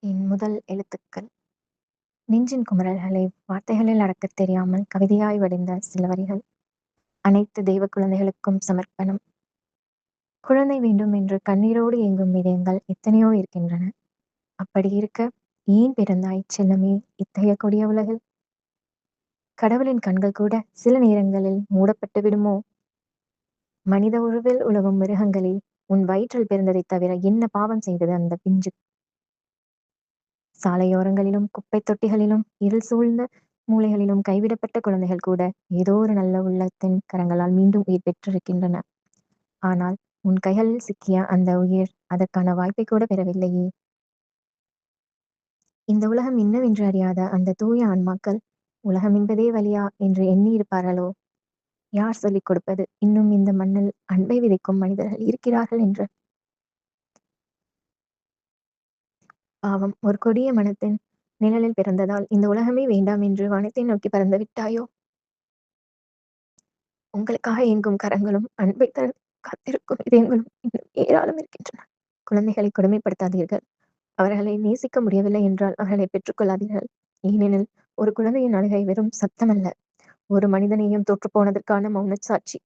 என் முதல் எழுத்துக்கள். நெஞ்சின் குமரல்களை வார்த்தைகளில் அடக்கத் தெரியாமல் கவிதையாய் வடிந்த சில வரிகள். அனைத்து தெய்வ குழந்தைகளுக்கும் சமர்ப்பணம். குழந்தை வேண்டும் என்று கண்ணீரோடு ஏங்கும் இதயங்கள் எத்தனையோ இருக்கின்றன. அப்படி இருக்க, ஏன் பிறந்தாய் செல்லமே இத்தகைய கொடிய உலகில்? கடவுளின் கண்கள் கூட சில நேரங்களில் மூடப்பட்டு விடுமோ? மனித உருவில் உலவும் மிருகங்களே, உன் வயிற்றில் பிறந்ததைத் தவிர என்ன பாவம் செய்தது அந்த பிஞ்சு? சாலையோரங்களிலும் குப்பைத் தொட்டிகளிலும் இருள் சூழ்ந்த மூலைகளிலும் கைவிடப்பட்ட குழந்தைகள் கூட ஏதோ ஒரு நல்ல உள்ளத்தின் கரங்களால் மீண்டும் உயிர் பெற்றிருக்கின்றன. ஆனால் உன் கைகளில் சிக்கிய அந்த உயிர் அதற்கான வாய்ப்பை கூட பெறவில்லையே. இந்த உலகம் என்னவென்று அறியாத அந்த தூய ஆன்மாக்கள் உலகம் என்பதே வலியா என்று எண்ணி இருப்பார்களோ? யார் சொல்லிக் கொடுப்பது இன்னும் இந்த மண்ணில் அன்பை விதைக்கும் மனிதர்கள் இருக்கிறார்கள் என்று? பாவம், ஒரு கொடிய மனத்தின் நிழலில் பிறந்ததால் இந்த உலகமே வேண்டாம் என்று வானத்தை நோக்கி பறந்து விட்டாயோ? உங்களுக்காக இயங்கும் கரங்களும், அன்பை தர காத்திருக்கும் இதயங்களும் இன்னும் ஏராளம் இருக்கின்றன. குழந்தைகளை கொடுமைப்படுத்தாதீர்கள். அவர்களை நேசிக்க முடியவில்லை என்றால் அவர்களை பெற்றுக்கொள்ளாதீர்கள். ஏனெனில், ஒரு குழந்தையின் அழுகை வெறும் சத்தமல்ல, ஒரு மனிதநேயம் தோற்றுப்போனதற்கான மௌனச் சாட்சி.